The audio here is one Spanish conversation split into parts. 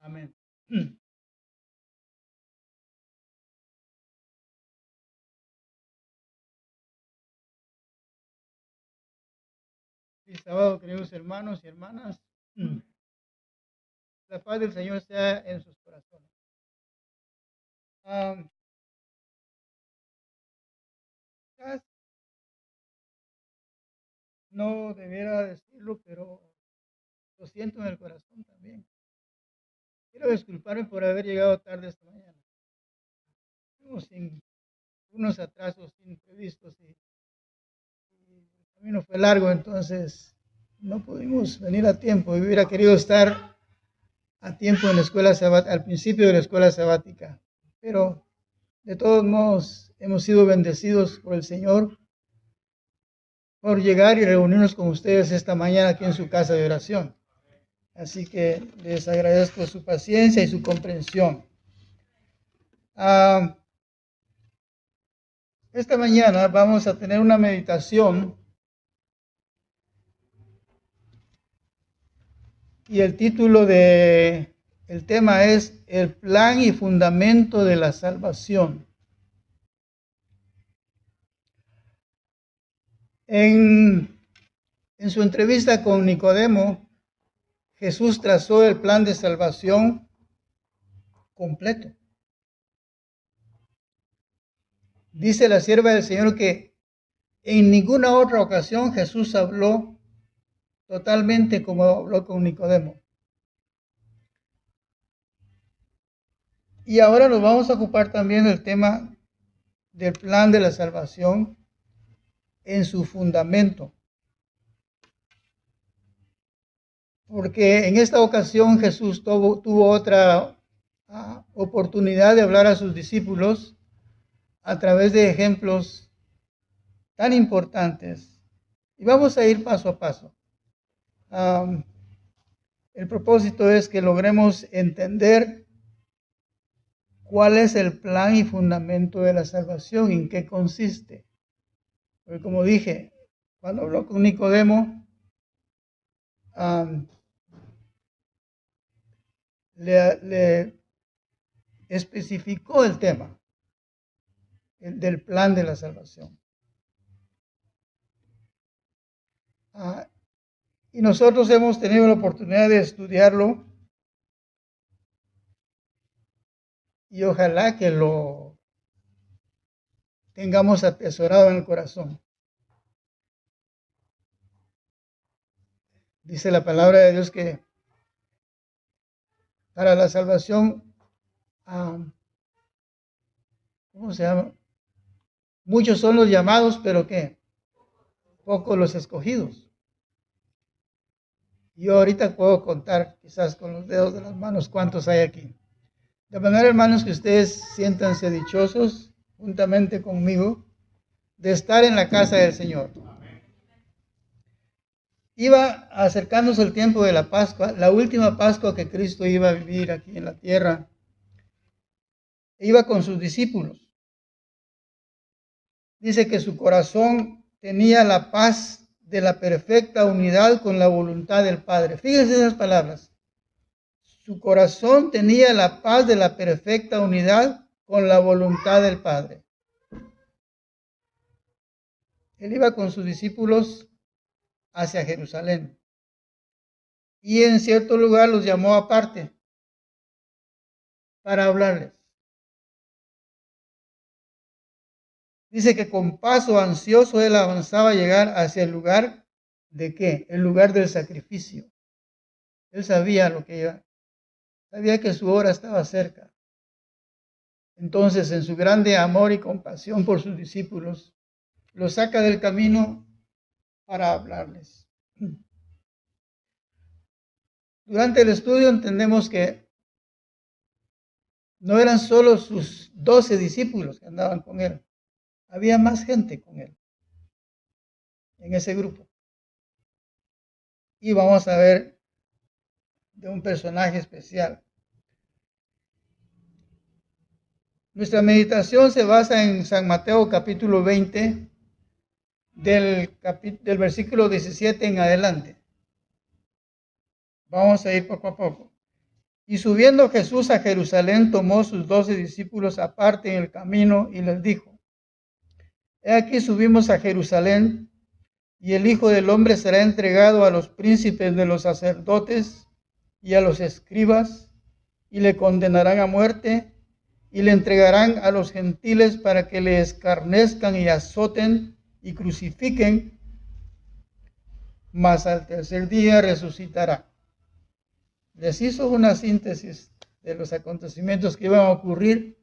Amén. Feliz sábado, queridos hermanos y hermanas. La paz del Señor sea en sus corazones. Ah, quizás no debiera decirlo, pero lo siento en el corazón también. Quiero disculparme por haber llegado tarde esta mañana. Tuvimos unos atrasos imprevistos y el camino fue largo, entonces no pudimos venir a tiempo. Yo hubiera querido estar a tiempo en la escuela sabática, al principio de la escuela sabática, pero de todos modos hemos sido bendecidos por el Señor por llegar y reunirnos con ustedes esta mañana aquí en su casa de oración. Así que les agradezco su paciencia y su comprensión. Esta mañana vamos a tener una meditación y el título del tema es El plan y fundamento de la salvación. En su entrevista con Nicodemo, Jesús trazó el plan de salvación completo. Dice la sierva del Señor que en ninguna otra ocasión Jesús habló totalmente como habló con Nicodemo. Y ahora nos vamos a ocupar también del tema del plan de la salvación en su fundamento. Porque en esta ocasión Jesús tuvo otra oportunidad de hablar a sus discípulos a través de ejemplos tan importantes. Y vamos a ir paso a paso. El propósito es que logremos entender cuál es el plan y fundamento de la salvación, en qué consiste. Porque como dije, cuando habló con Nicodemo, le especificó el tema del plan de la salvación. Y nosotros hemos tenido la oportunidad de estudiarlo y ojalá que lo tengamos atesorado en el corazón. Dice la palabra de Dios que para la salvación, ¿cómo se llama? Muchos son los llamados, pero ¿qué? Pocos los escogidos. Yo ahorita puedo contar, quizás con los dedos de las manos, cuántos hay aquí. De manera, hermanos, que ustedes siéntanse dichosos, juntamente conmigo, de estar en la casa del Señor. Iba acercándose el tiempo de la Pascua, la última Pascua que Cristo iba a vivir aquí en la tierra. Iba con sus discípulos. Dice que su corazón tenía la paz de la perfecta unidad con la voluntad del Padre. Fíjense esas palabras. Su corazón tenía la paz de la perfecta unidad con la voluntad del Padre. Él iba con sus discípulos hacia Jerusalén. Y en cierto lugar los llamó aparte para hablarles. Dice que con paso ansioso él avanzaba a llegar hacia el lugar de ¿qué? El lugar del sacrificio. Él sabía lo que iba. Sabía que su hora estaba cerca. Entonces, en su grande amor y compasión por sus discípulos, los saca del camino para hablarles. Durante el estudio entendemos que no eran solo sus 12 discípulos que andaban con él. Había más gente con él en ese grupo. Y vamos a ver de un personaje especial. Nuestra meditación se basa en San Mateo capítulo 20, del versículo 17 en adelante. Vamos a ir poco a poco. Y subiendo Jesús a Jerusalén, tomó sus 12 discípulos aparte en el camino y les dijo: He aquí subimos a Jerusalén, y el Hijo del Hombre será entregado a los príncipes de los sacerdotes y a los escribas, y le condenarán a muerte, y le entregarán a los gentiles para que le escarnezcan y azoten y crucifiquen, mas al tercer día resucitará. Les hizo una síntesis de los acontecimientos que iban a ocurrir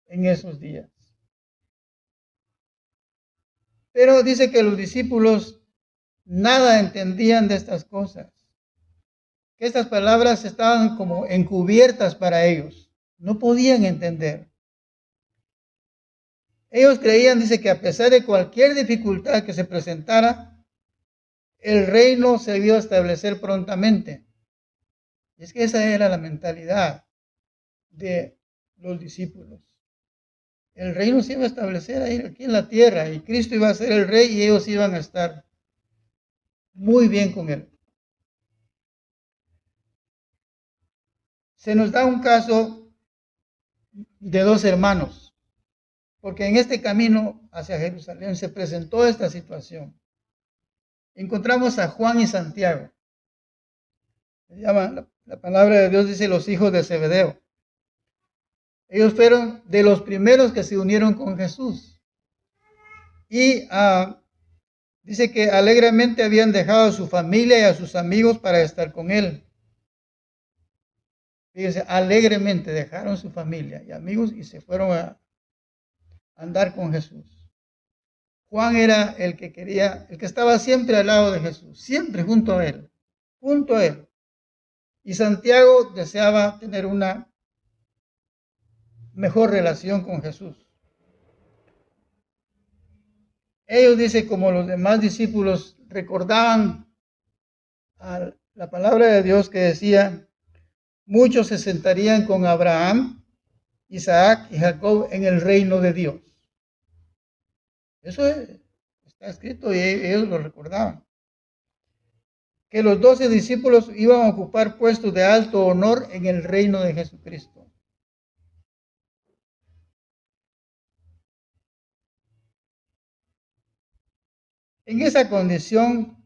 en esos días. Pero dice que los discípulos nada entendían de estas cosas, que estas palabras estaban como encubiertas para ellos, no podían entender. Ellos creían, dice, que a pesar de cualquier dificultad que se presentara, el reino se iba a establecer prontamente. Y es que esa era la mentalidad de los discípulos. El reino se iba a establecer ahí, aquí en la tierra, y Cristo iba a ser el rey y ellos iban a estar muy bien con él. Se nos da un caso de dos hermanos, porque en este camino hacia Jerusalén se presentó esta situación. Encontramos a Juan y Santiago. Se llaman, la palabra de Dios dice, los hijos de Zebedeo. Ellos fueron de los primeros que se unieron con Jesús. Y dice que alegremente habían dejado a su familia y a sus amigos para estar con él. Fíjense, alegremente dejaron su familia y amigos y se fueron a andar con Jesús. Juan era el que quería, el que estaba siempre al lado de Jesús, siempre junto a él, junto a él. Y Santiago deseaba tener una mejor relación con Jesús. Ellos, dice, como los demás discípulos, recordaban a la palabra de Dios que decía: muchos se sentarían con Abraham, Isaac y Jacob en el reino de Dios. Eso está escrito y ellos lo recordaban. Que los 12 discípulos iban a ocupar puestos de alto honor en el reino de Jesucristo. En esa condición,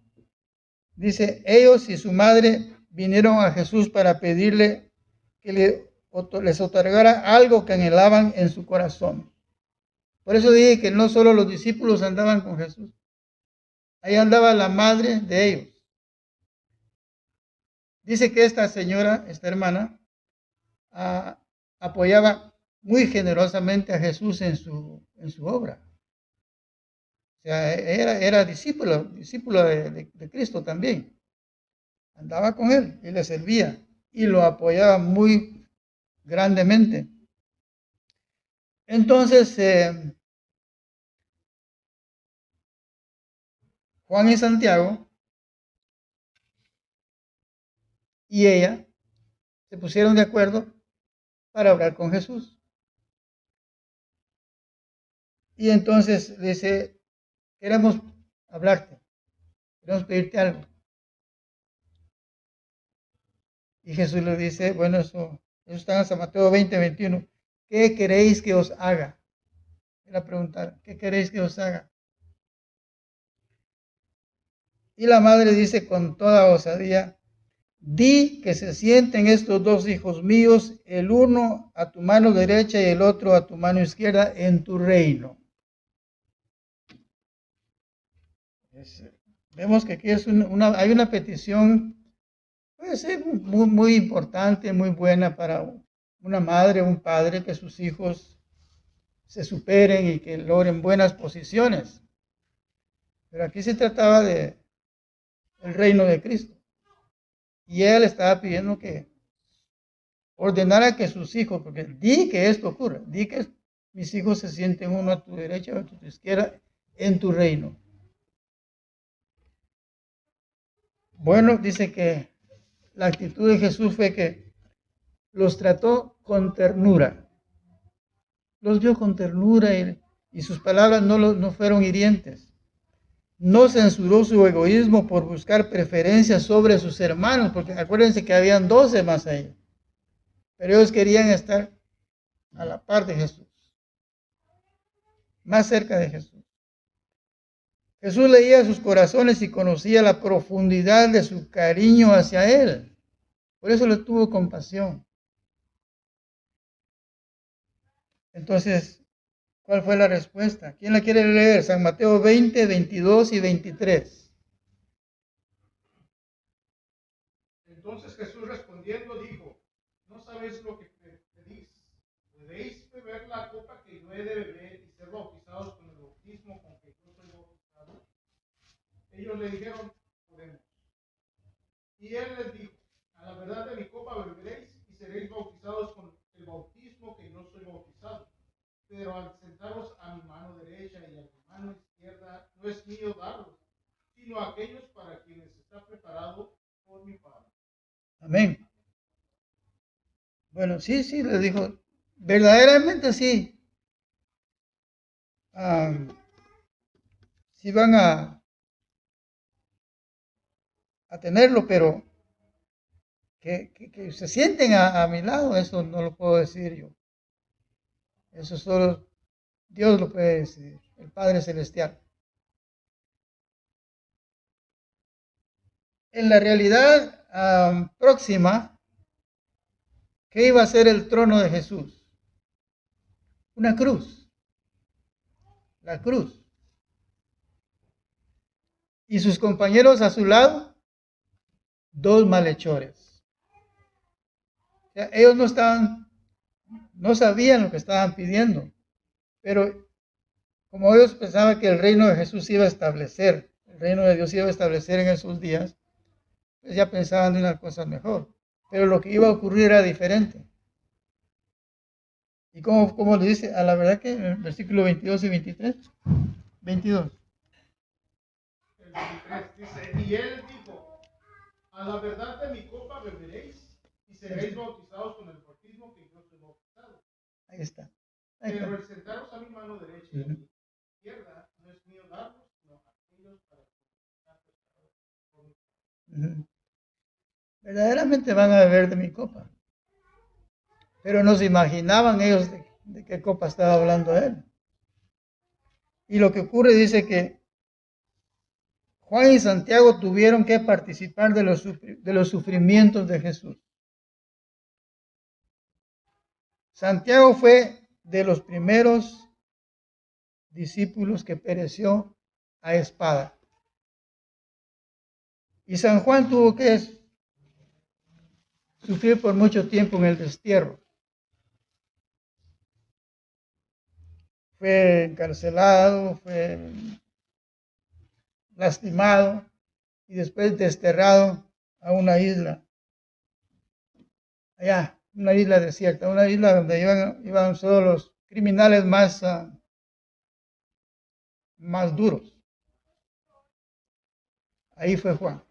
dice, ellos y su madre vinieron a Jesús para pedirle que les otorgara algo que anhelaban en su corazón. Por eso dije que no solo los discípulos andaban con Jesús, ahí andaba la madre de ellos. Dice que esta señora, esta hermana, apoyaba muy generosamente a Jesús en su obra. O sea, era discípulo de Cristo también. Andaba con él y le servía y lo apoyaba muy grandemente. Entonces, Juan y Santiago y ella se pusieron de acuerdo para hablar con Jesús. Y entonces dice: queremos hablarte, queremos pedirte algo. Y Jesús le dice, bueno, eso está en San Mateo 20:21. ¿Qué queréis que os haga? Era preguntar, ¿qué queréis que os haga? Y la madre dice con toda osadía: di que se sienten estos dos hijos míos, el uno a tu mano derecha y el otro a tu mano izquierda en tu reino. Vemos que aquí hay una petición, puede ser muy, muy importante, muy buena para una madre o un padre, que sus hijos se superen y que logren buenas posiciones. Pero aquí se trataba de el reino de Cristo. Y ella le estaba pidiendo que ordenara que sus hijos, porque di que esto ocurra, di que mis hijos se sienten uno a tu derecha o a tu izquierda en tu reino. Bueno, dice que la actitud de Jesús fue que los trató con ternura. Los vio con ternura y sus palabras no fueron hirientes. No censuró su egoísmo por buscar preferencias sobre sus hermanos, porque acuérdense que habían 12 más ahí. pero ellos querían estar a la par de Jesús, más cerca de Jesús. Jesús leía sus corazones y conocía la profundidad de su cariño hacia él. Por eso le tuvo compasión. Entonces, ¿cuál fue la respuesta? ¿Quién la quiere leer? San Mateo 20, 22 y 23. Entonces Jesús respondiendo dijo, no sabéis lo que pedís. ¿Podéis beber la copa que yo he de beber y ser bautizados con el bautismo con que yo soy bautizado? Ellos le dijeron, podemos. Y él les dijo, a la verdad de mi copa beberéis y seréis bautizados con el bautismo que yo soy bautizado. Pero al sentaros a mi mano derecha y a mi mano izquierda, no es mío darlos, sino a aquellos para quienes está preparado por mi Padre. Amén. Bueno, sí, le dijo, verdaderamente sí. Sí van a tenerlo, pero que se sienten a mi lado, eso no lo puedo decir yo. Eso solo Dios lo puede decir, el Padre Celestial. En la realidad próxima, ¿qué iba a ser el trono de Jesús? Una cruz. La cruz. Y sus compañeros a su lado, dos malhechores. O sea, ellos no sabían lo que estaban pidiendo, pero como ellos pensaban que el reino de Jesús iba a establecer, el reino de Dios iba a establecer en esos días, pues ya pensaban de una cosa mejor. Pero lo que iba a ocurrir era diferente. Y como le dice, a la verdad que en el versículo 22 y 23, 22. El 23 dice, y él dijo, a la verdad de mi copa beberéis y seréis bautizados con el bautismo que yo soy bautizado. Ahí está. Pero el sentaros a mi mano derecha y a mi izquierda no es mío darlos, sino aquellos para que están preparados por mi Padre. Verdaderamente van a beber de mi copa. Pero no se imaginaban ellos de qué copa estaba hablando él. Y lo que ocurre dice que Juan y Santiago tuvieron que participar de los sufrimientos de Jesús. Santiago fue de los primeros discípulos que pereció a espada. Y San Juan tuvo que sufrir por mucho tiempo en el destierro. Fue encarcelado, fue lastimado y después desterrado a una isla. Allá, una isla desierta, una isla donde iban solo los criminales más duros. Ahí fue Juan.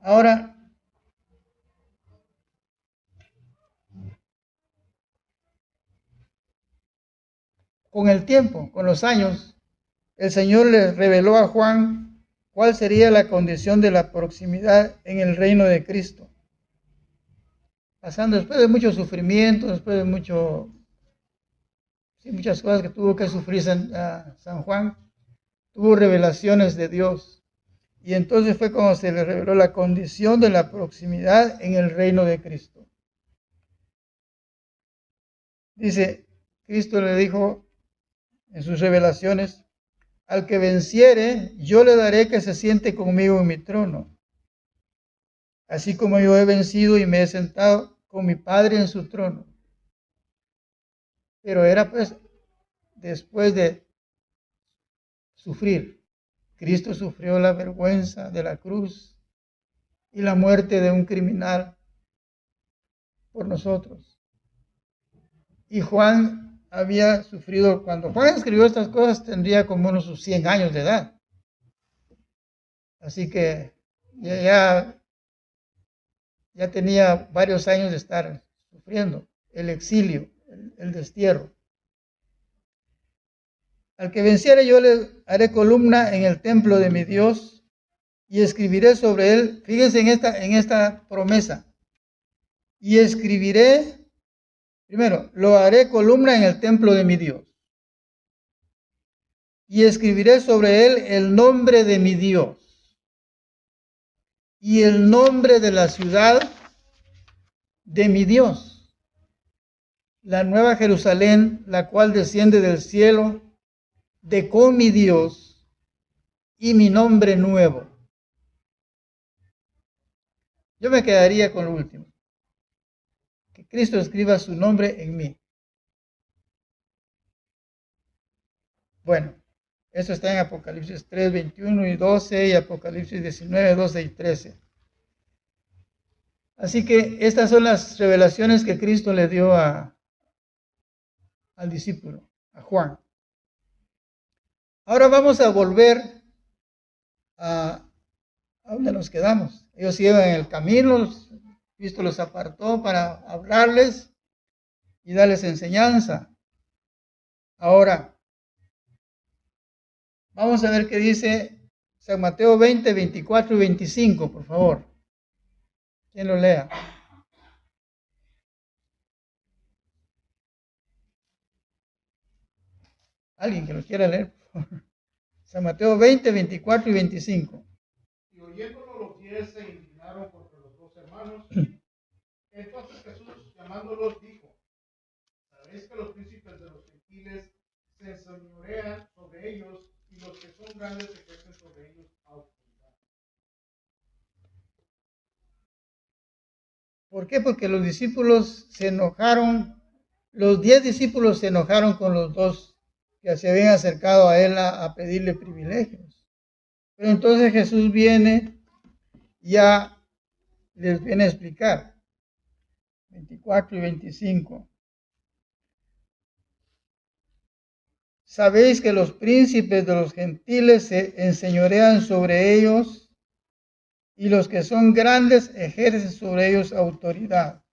Ahora, con el tiempo, con los años, el Señor le reveló a Juan cuál sería la condición de la proximidad en el reino de Cristo. Pasando después de mucho sufrimiento, después de muchas cosas que tuvo que sufrir San Juan, tuvo revelaciones de Dios. Y entonces fue cuando se le reveló la condición de la proximidad en el reino de Cristo. Dice, Cristo le dijo en sus revelaciones, al que venciere, yo le daré que se siente conmigo en mi trono, así como yo he vencido y me he sentado con mi Padre en su trono. Pero era pues después de sufrir. Cristo sufrió la vergüenza de la cruz y la muerte de un criminal por nosotros. Y Juan había sufrido, cuando Juan escribió estas cosas, tendría como unos 100 años de edad. Así que ya tenía varios años de estar sufriendo el exilio, el destierro. Al que venciere yo le haré columna en el templo de mi Dios y escribiré sobre él. Fíjense en esta promesa. Y escribiré, primero, lo haré columna en el templo de mi Dios. Y escribiré sobre él el nombre de mi Dios y el nombre de la ciudad de mi Dios, la nueva Jerusalén, la cual desciende del cielo de con mi Dios y mi nombre nuevo. Yo me quedaría con lo último, que Cristo escriba su nombre en mí. Bueno, eso está en Apocalipsis 3, 21 y 12 y Apocalipsis 19, 12 y 13. Así que estas son las revelaciones que Cristo le dio al discípulo, a Juan. Ahora vamos a volver a donde nos quedamos. Ellos iban en el camino, Cristo los apartó para hablarles y darles enseñanza. Ahora, vamos a ver qué dice San Mateo 20, 24 y 25, por favor. ¿Quién lo lea? Alguien que lo quiera leer, por favor. San Mateo 20, 24 y 25. Y oyéndolo los 10 se indignaron contra los 2 hermanos. Entonces Jesús, llamándolos, dijo: ¿Sabéis que los príncipes de los gentiles se enseñorean sobre ellos, y los que son grandes ejercen sobre ellos autoridad? ¿Por qué? Porque los discípulos se enojaron, los 10 discípulos se enojaron con los 2 que se habían acercado a él a pedirle privilegios. Pero entonces Jesús viene, ya les viene a explicar. 24 y 25. Sabéis que los príncipes de los gentiles se enseñorean sobre ellos, y los que son grandes ejercen sobre ellos autoridad.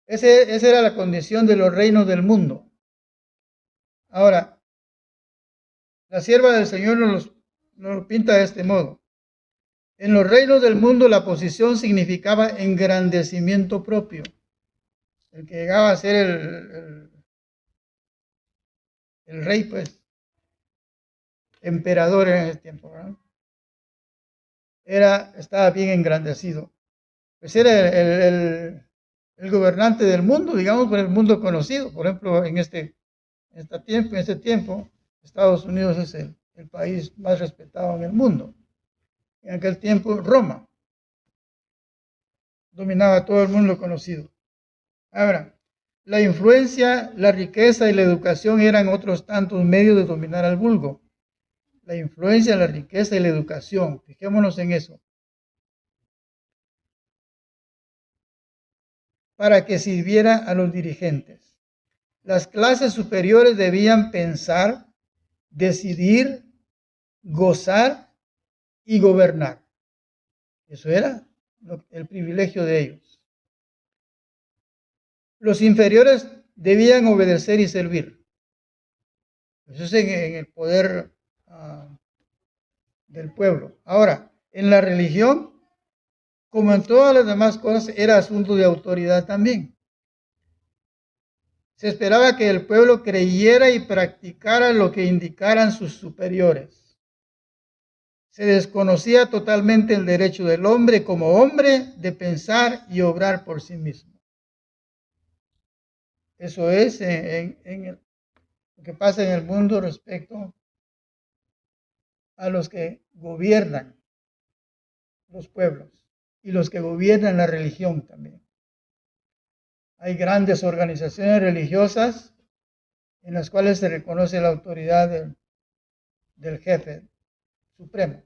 Esa era la condición de los reinos del mundo. Ahora, la sierva del Señor nos lo pinta de este modo. En los reinos del mundo la posición significaba engrandecimiento propio. El que llegaba a ser el rey, pues, emperador en ese tiempo, ¿verdad? Estaba bien engrandecido. Pues era el gobernante del mundo, digamos, por el mundo conocido. Por ejemplo, en este tiempo, Estados Unidos es el país más respetado en el mundo. En aquel tiempo, Roma dominaba todo el mundo conocido. Ahora, la influencia, la riqueza y la educación eran otros tantos medios de dominar al vulgo. La influencia, la riqueza y la educación. Fijémonos en eso. Para que sirviera a los dirigentes. Las clases superiores debían pensar, decidir, gozar y gobernar. Eso era el privilegio de ellos. Los inferiores debían obedecer y servir. Eso es en el poder del pueblo. Ahora, en la religión, como en todas las demás cosas, era asunto de autoridad también. Se esperaba que el pueblo creyera y practicara lo que indicaran sus superiores. Se desconocía totalmente el derecho del hombre como hombre de pensar y obrar por sí mismo. Eso es lo que pasa en el mundo respecto a los que gobiernan los pueblos y los que gobiernan la religión también. Hay grandes organizaciones religiosas en las cuales se reconoce la autoridad del jefe supremo.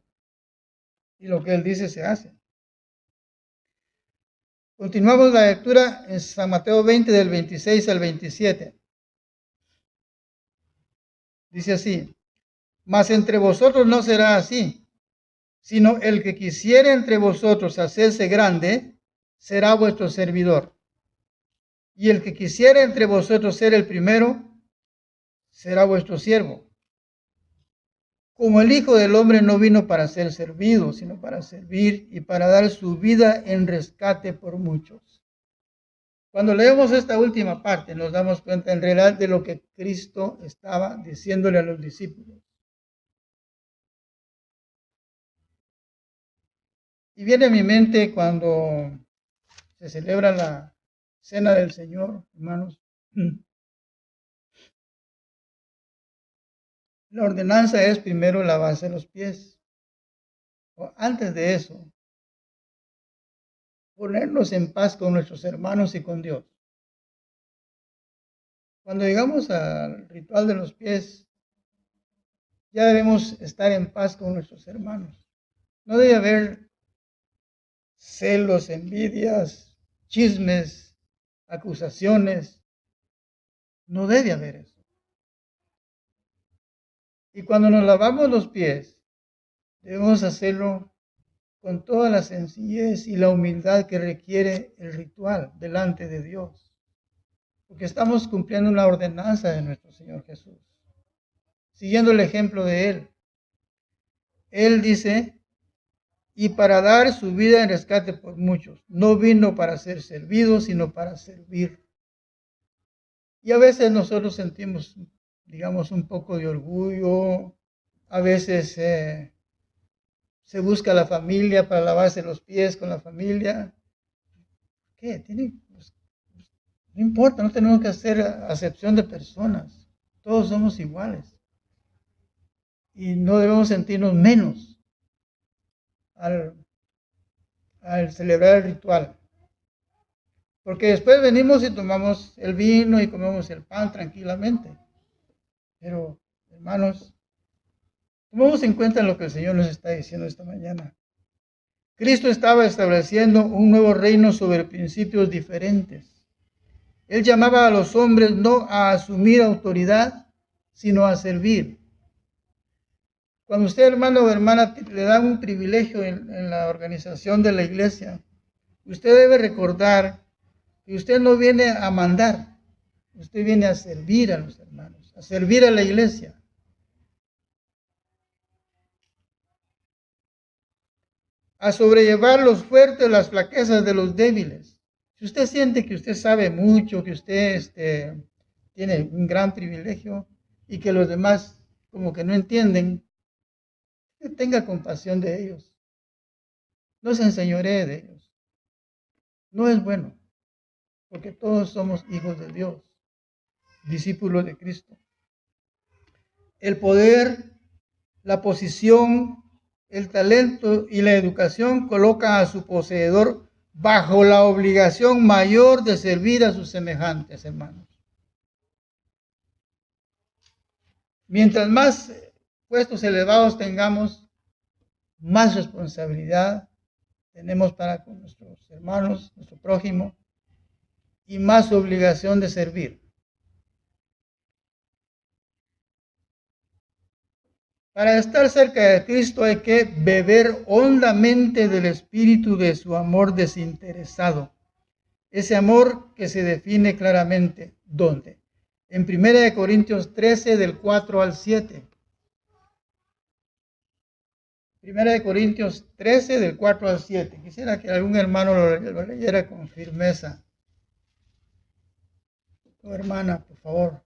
Y lo que él dice se hace. Continuamos la lectura en San Mateo 20 del 26 al 27. Dice así: mas entre vosotros no será así, sino el que quisiere entre vosotros hacerse grande, será vuestro servidor. Y el que quisiere entre vosotros ser el primero, será vuestro siervo. Como el Hijo del Hombre no vino para ser servido, sino para servir y para dar su vida en rescate por muchos. Cuando leemos esta última parte, nos damos cuenta en realidad de lo que Cristo estaba diciéndole a los discípulos. Y viene a mi mente cuando se celebra la Cena del Señor, hermanos. La ordenanza es primero lavarse los pies. O antes de eso, ponernos en paz con nuestros hermanos y con Dios. Cuando llegamos al ritual de los pies, ya debemos estar en paz con nuestros hermanos. No debe haber celos, envidias, chismes, acusaciones. No debe haber eso. Y cuando nos lavamos los pies, debemos hacerlo con toda la sencillez y la humildad que requiere el ritual delante de Dios. Porque estamos cumpliendo una ordenanza de nuestro Señor Jesús, siguiendo el ejemplo de Él. Él dice, y para dar su vida en rescate por muchos. No vino para ser servido, sino para servir. Y a veces nosotros sentimos, digamos, un poco de orgullo. A veces se busca la familia para lavarse los pies con la familia. ¿Qué? Pues, no importa, no tenemos que hacer acepción de personas. Todos somos iguales. Y no debemos sentirnos menos al celebrar el ritual. Porque después venimos y tomamos el vino y comemos el pan tranquilamente. Pero, hermanos, tomemos en cuenta lo que el Señor nos está diciendo esta mañana. Cristo estaba estableciendo un nuevo reino sobre principios diferentes. Él llamaba a los hombres no a asumir autoridad, sino a servir. Cuando usted, hermano o hermana, le da un privilegio en la organización de la iglesia, usted debe recordar que usted no viene a mandar, usted viene a servir a los hermanos, a servir a la iglesia. A sobrellevar los fuertes, las flaquezas de los débiles. Si usted siente que usted sabe mucho, que usted tiene un gran privilegio y que los demás como que no entienden, tenga compasión de ellos. No se enseñoree de ellos. No es bueno, porque todos somos hijos de Dios, discípulos de Cristo. El poder, la posición, el talento y la educación colocan a su poseedor bajo la obligación mayor de servir a sus semejantes, hermanos. Mientras más puestos elevados tengamos, más responsabilidad tenemos para con nuestros hermanos, nuestro prójimo, y más obligación de servir. Para estar cerca de Cristo hay que beber hondamente del espíritu de su amor desinteresado. Ese amor que se define claramente, ¿dónde? En 1 Corintios 13, del 4 al 7. 1 Corintios 13, del 4 al 7. Quisiera que algún hermano lo leyera con firmeza. O hermana, por favor.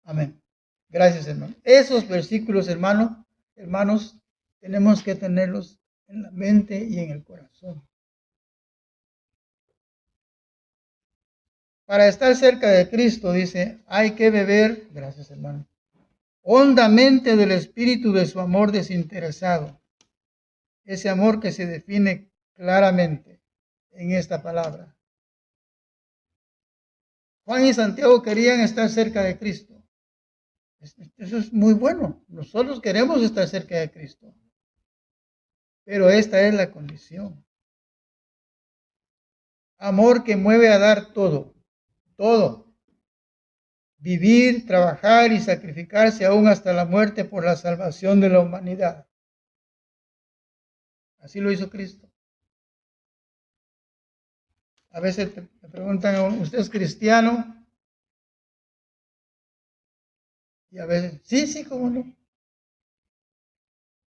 Amén. Gracias, hermano. Esos versículos, hermanos, tenemos que tenerlos en la mente y en el corazón. Para estar cerca de Cristo, dice, hay que beber, gracias, hermano, hondamente del espíritu de su amor desinteresado. Ese amor que se define claramente en esta palabra. Juan y Santiago querían estar cerca de Cristo. Eso es muy bueno. Nosotros queremos estar cerca de Cristo. Pero esta es la condición. Amor que mueve a dar todo. Todo. Vivir, trabajar y sacrificarse aún hasta la muerte por la salvación de la humanidad. Así lo hizo Cristo. A veces te preguntan, ¿usted es cristiano? Y a veces, sí, sí, cómo no.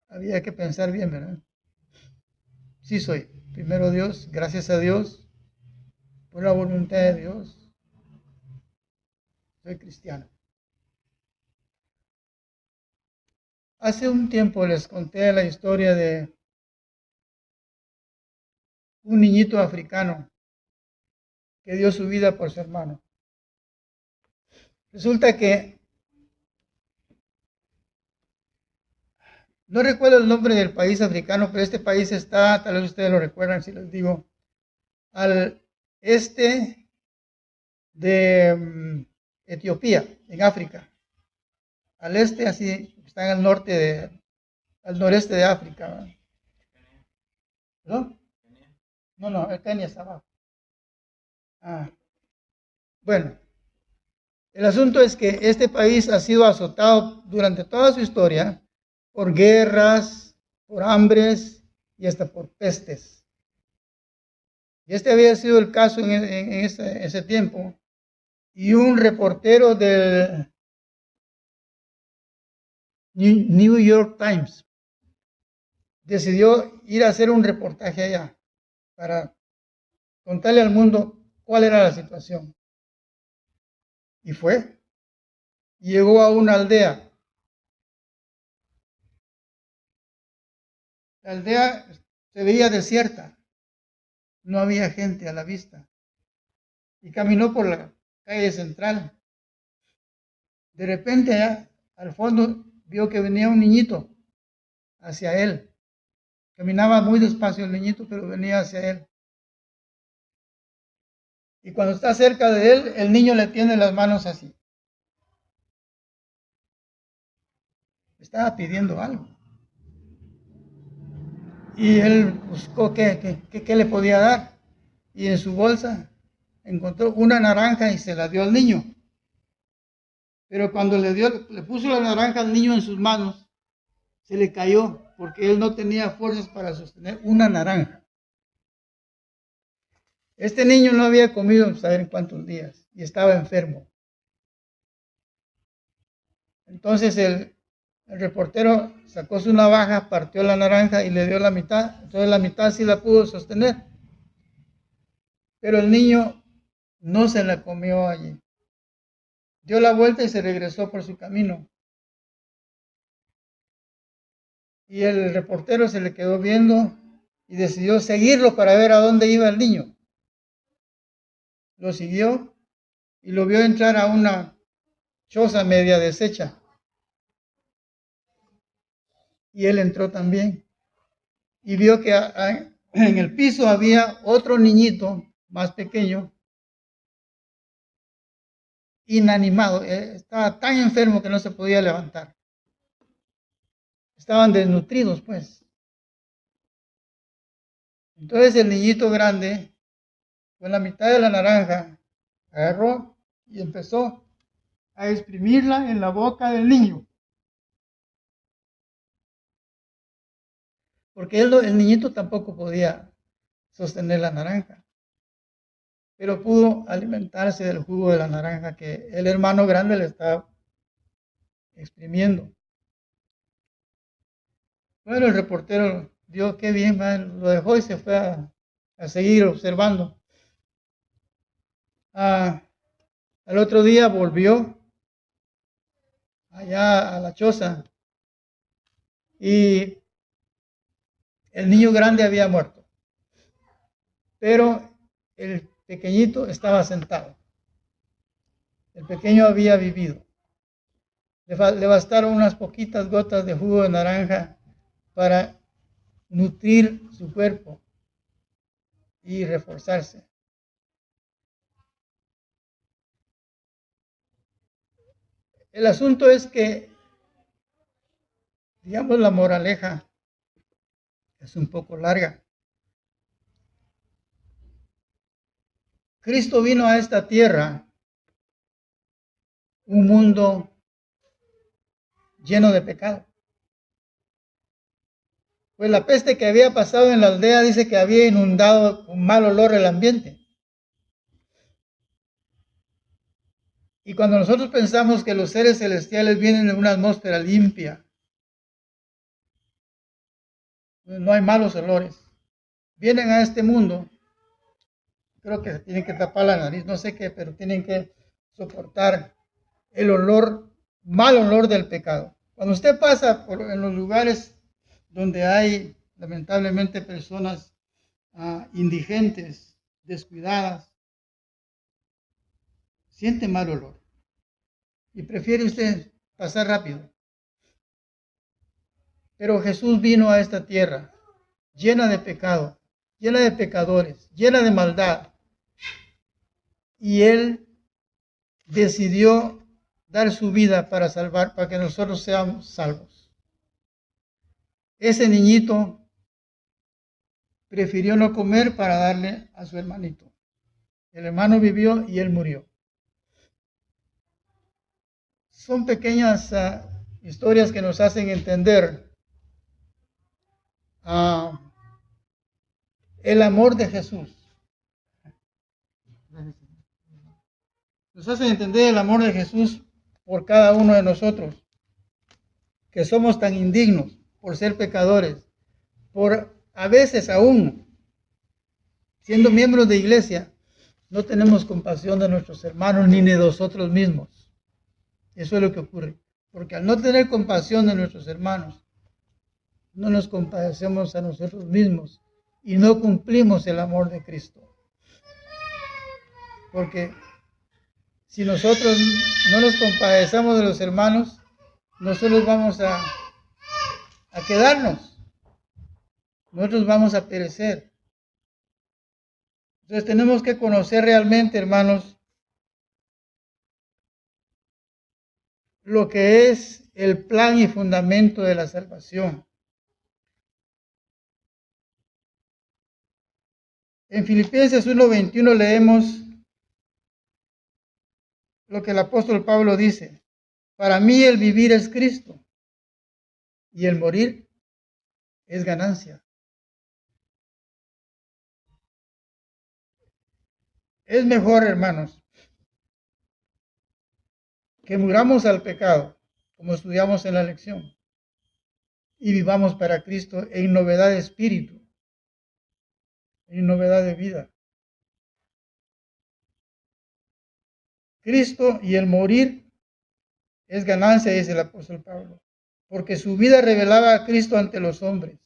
Había que pensar bien, ¿verdad? Sí soy. Primero Dios, gracias a Dios, por la voluntad de Dios, soy cristiano. Hace un tiempo les conté la historia de un niñito africano que dio su vida por su hermano. Resulta que no recuerdo el nombre del país africano, pero este país está, tal vez ustedes lo recuerdan si les digo, al este de Etiopía, en África. Al este, así, está en el norte al noreste de África, ¿verdad? ¿Perdón? No, el Kenia está abajo. Ah, bueno, el asunto es que este país ha sido azotado durante toda su historia por guerras, por hambres y hasta por pestes. Y este había sido el caso en ese tiempo. Y un reportero del New York Times decidió ir a hacer un reportaje allá para contarle al mundo cuál era la situación. Y fue. Llegó a una aldea. La aldea se veía desierta. No había gente a la vista. Y caminó por la calle central. De repente, allá al fondo, vio que venía un niñito hacia él. Caminaba muy despacio el niñito, pero venía hacia él. Y cuando está cerca de él, el niño le tiene las manos así. Estaba pidiendo algo. Y él buscó qué le podía dar. Y en su bolsa encontró una naranja y se la dio al niño. Pero cuando le puso la naranja al niño en sus manos, se le cayó porque él no tenía fuerzas para sostener una naranja. Este niño no había comido no saber en cuántos días y estaba enfermo. Entonces el reportero sacó su navaja, partió la naranja y le dio la mitad. Entonces la mitad sí la pudo sostener. Pero el niño no se la comió allí. Dio la vuelta y se regresó por su camino. Y el reportero se le quedó viendo y decidió seguirlo para ver a dónde iba el niño. Lo siguió y lo vio entrar a una choza media deshecha. Y él entró también. Y vio que en el piso había otro niñito más pequeño, inanimado. Estaba tan enfermo que no se podía levantar. Estaban desnutridos, pues. Entonces el niñito grande, con la mitad de la naranja, agarró y empezó a exprimirla en la boca del niño. Porque el niñito tampoco podía sostener la naranja, pero pudo alimentarse del jugo de la naranja que el hermano grande le estaba exprimiendo. Bueno, el reportero vio qué bien, lo dejó y se fue a seguir observando. Al otro día volvió allá a la choza y el niño grande había muerto, pero el pequeñito estaba sentado. El pequeño había vivido. Le bastaron unas poquitas gotas de jugo de naranja para nutrir su cuerpo y reforzarse. El asunto es que, digamos, la moraleja es un poco larga. Cristo vino a esta tierra, un mundo lleno de pecado. Pues la peste que había pasado en la aldea dice que había inundado con mal olor el ambiente. Y cuando nosotros pensamos que los seres celestiales vienen en una atmósfera limpia, no hay malos olores, vienen a este mundo, creo que tienen que tapar la nariz, no sé qué, pero tienen que soportar el olor, mal olor del pecado. Cuando usted pasa en los lugares donde hay lamentablemente personas indigentes, descuidadas, siente mal olor y prefiere usted pasar rápido. Pero Jesús vino a esta tierra llena de pecado, llena de pecadores, llena de maldad, y Él decidió dar su vida para salvar, para que nosotros seamos salvos. Ese niñito prefirió no comer para darle a su hermanito. El hermano vivió y él murió. Son pequeñas historias que nos hacen entender el amor de Jesús. Nos hacen entender el amor de Jesús por cada uno de nosotros, que somos tan indignos por ser pecadores, por a veces aún siendo miembros de iglesia, no tenemos compasión de nuestros hermanos ni de nosotros mismos. Eso es lo que ocurre. Porque al no tener compasión de nuestros hermanos, no nos compadecemos a nosotros mismos y no cumplimos el amor de Cristo. Porque si nosotros no nos compadecemos de los hermanos, nosotros vamos a quedarnos. Nosotros vamos a perecer. Entonces tenemos que conocer realmente, hermanos, lo que es el plan y fundamento de la salvación. En Filipenses 1:21 leemos lo que el apóstol Pablo dice: para mí el vivir es Cristo y el morir es ganancia. Es mejor, hermanos, que muramos al pecado, como estudiamos en la lección, y vivamos para Cristo en novedad de espíritu, en novedad de vida. Cristo y el morir es ganancia, dice el apóstol Pablo, porque su vida revelaba a Cristo ante los hombres.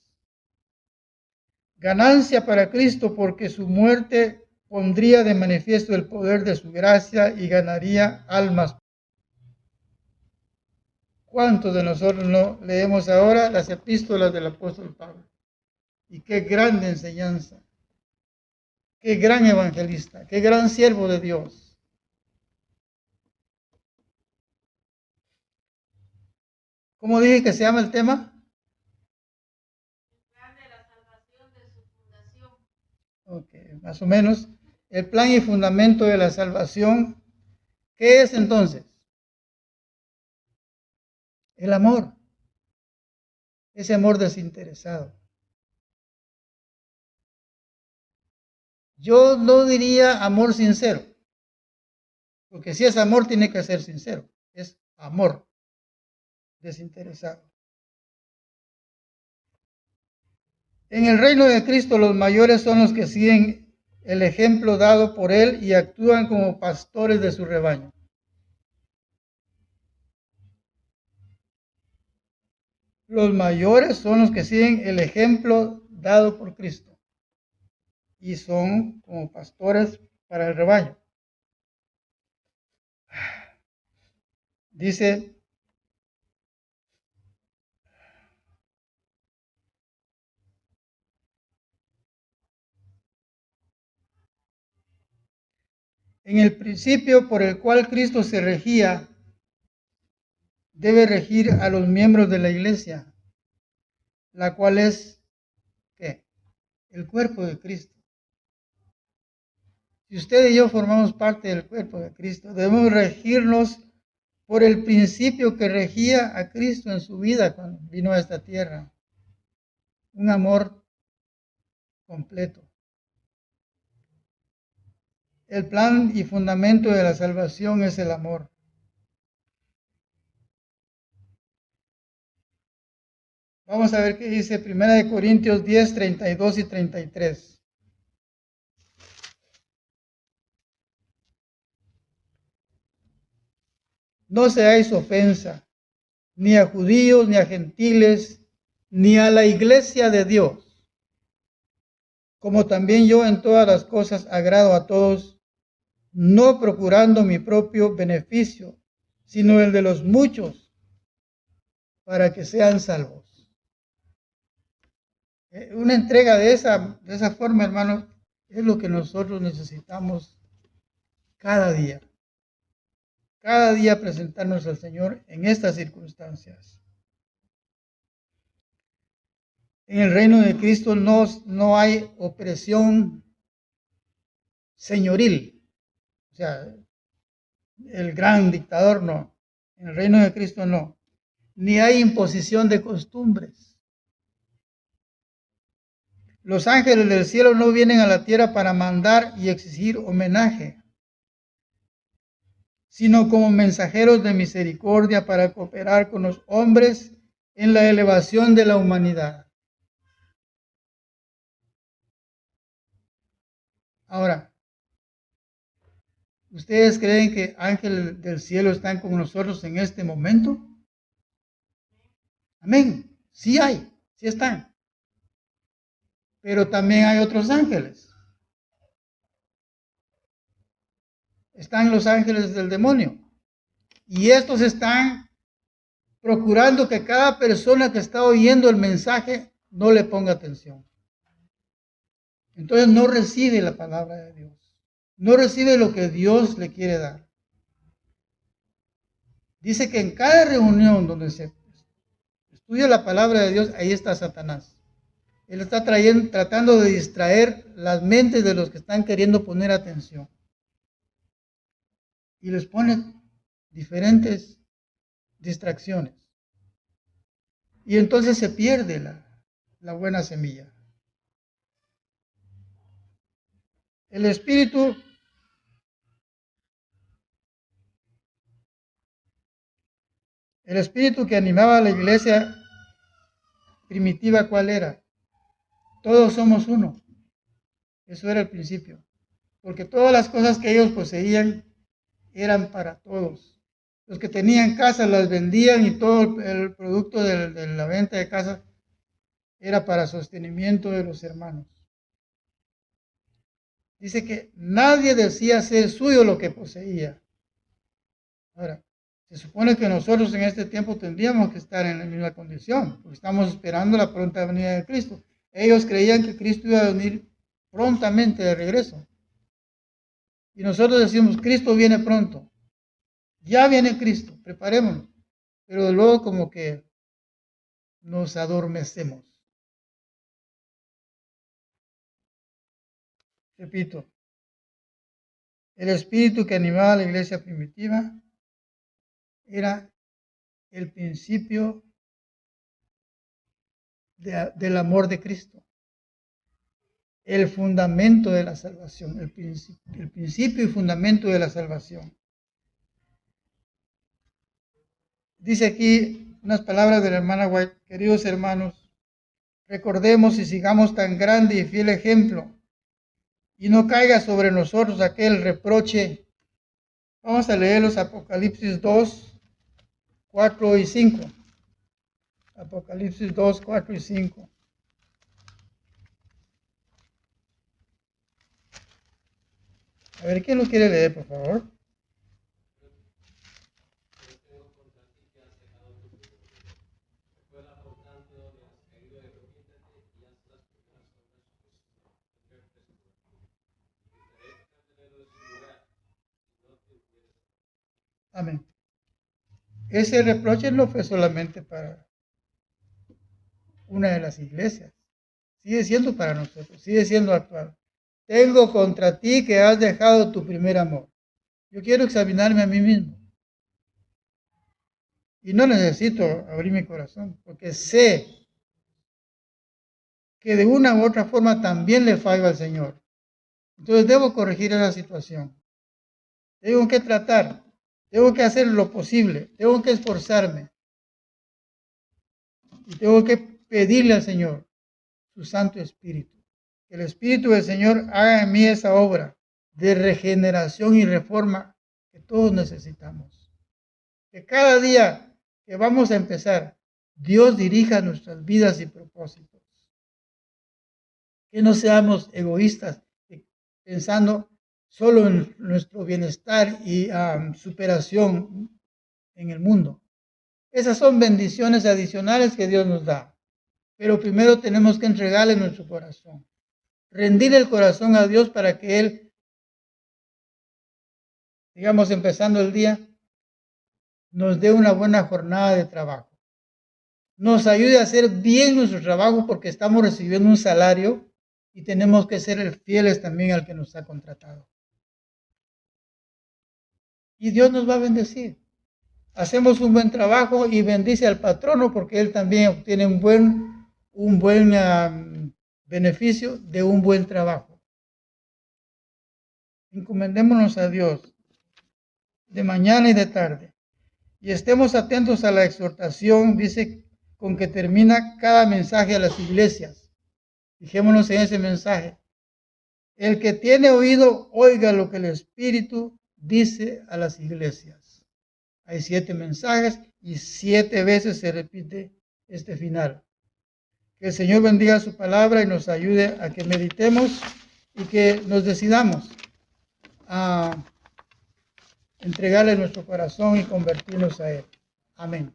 Ganancia para Cristo porque su muerte pondría de manifiesto el poder de su gracia y ganaría almas. ¿Cuántos de nosotros no leemos ahora las epístolas del apóstol Pablo? Y qué grande enseñanza, qué gran evangelista, qué gran siervo de Dios. ¿Cómo dije que se llama el tema? El plan de la salvación de su fundación. Ok, más o menos. El plan y fundamento de la salvación, ¿qué es entonces? El amor. Ese amor desinteresado. Yo no diría amor sincero, porque si es amor tiene que ser sincero. Es amor desinteresado. En el reino de Cristo los mayores son los que siguen el ejemplo dado por Él y actúan como pastores de su rebaño. Los mayores son los que siguen el ejemplo dado por Cristo y son como pastores para el rebaño. Dice, en el principio por el cual Cristo se regía, debe regir a los miembros de la iglesia, la cual es, ¿qué? El cuerpo de Cristo. Si usted y yo formamos parte del cuerpo de Cristo, debemos regirnos por el principio que regía a Cristo en su vida cuando vino a esta tierra. un amor completo. El plan y fundamento de la salvación es el amor. Vamos a ver qué dice 1 Corintios 10, 32 y 33. No seáis ofensa, ni a judíos, ni a gentiles, ni a la iglesia de Dios, como también yo en todas las cosas agrado a todos, no procurando mi propio beneficio, sino el de los muchos, para que sean salvos. Una entrega de esa forma, hermanos, es lo que nosotros necesitamos cada día. Cada día presentarnos al Señor en estas circunstancias. En el reino de Cristo no hay opresión señoril. O sea, el gran dictador no. En el reino de Cristo no. Ni hay imposición de costumbres. Los ángeles del cielo no vienen a la tierra para mandar y exigir homenaje, sino como mensajeros de misericordia para cooperar con los hombres en la elevación de la humanidad. Ahora, ¿ustedes creen que ángeles del cielo están con nosotros en este momento? Amén. Sí hay, sí están. Pero también hay otros ángeles. Están los ángeles del demonio. Y estos están procurando que cada persona que está oyendo el mensaje no le ponga atención. Entonces no recibe la palabra de Dios. No recibe lo que Dios le quiere dar. Dice que en cada reunión donde se estudia la palabra de Dios, ahí está Satanás. Él está tratando de distraer las mentes de los que están queriendo poner atención. Y les pone diferentes distracciones. Y entonces se pierde la buena semilla. El espíritu que animaba a la iglesia primitiva, ¿cuál era? Todos somos uno. Eso era el principio. Porque todas las cosas que ellos poseían eran para todos. Los que tenían casas las vendían y todo el producto de la venta de casas era para sostenimiento de los hermanos. Dice que nadie decía ser suyo lo que poseía. Ahora, se supone que nosotros en este tiempo tendríamos que estar en la misma condición, porque estamos esperando la pronta venida de Cristo. Ellos creían que Cristo iba a venir prontamente de regreso. Y nosotros decimos, Cristo viene pronto. Ya viene Cristo, preparémonos. Pero luego como que nos adormecemos. Repito, el espíritu que animaba a la iglesia primitiva era el principio del amor de Cristo, el fundamento de la salvación, el principio y fundamento de la salvación. Dice aquí unas palabras de la hermana White: queridos hermanos, recordemos y sigamos tan grande y fiel ejemplo, y no caiga sobre nosotros aquel reproche. Vamos a leer los Apocalipsis 2, 4 y 5. Apocalipsis 2, 4 y 5. A ver, ¿quién lo quiere leer, por favor? Amén. Ese reproche no fue solamente para una de las iglesias. Sigue siendo para nosotros, sigue siendo actual. Tengo contra ti que has dejado tu primer amor. Yo quiero examinarme a mí mismo. Y no necesito abrir mi corazón, porque sé que de una u otra forma también le fallo al Señor. Entonces debo corregir esa situación. Tengo que tratar, tengo que hacer lo posible, tengo que esforzarme. Y tengo que pedirle al Señor su Santo Espíritu. Que el Espíritu del Señor haga en mí esa obra de regeneración y reforma que todos necesitamos. Que cada día que vamos a empezar, Dios dirija nuestras vidas y propósitos. Que no seamos egoístas, pensando solo en nuestro bienestar y superación en el mundo. Esas son bendiciones adicionales que Dios nos da. Pero primero tenemos que entregarle nuestro corazón. Rendir el corazón a Dios para que Él, digamos, empezando el día, nos dé una buena jornada de trabajo. Nos ayude a hacer bien nuestro trabajo porque estamos recibiendo un salario y tenemos que ser fieles también al que nos ha contratado. Y Dios nos va a bendecir. Hacemos un buen trabajo y bendice al patrono porque él también obtiene un buen beneficio de un buen trabajo. Encomendémonos a Dios de mañana y de tarde y estemos atentos a la exhortación, dice, con que termina cada mensaje a las iglesias. Fijémonos en ese mensaje. El que tiene oído, oiga lo que el Espíritu dice a las iglesias. Hay 7 mensajes y 7 veces se repite este final. Que el Señor bendiga su palabra y nos ayude a que meditemos y que nos decidamos a entregarle nuestro corazón y convertirnos a Él. Amén.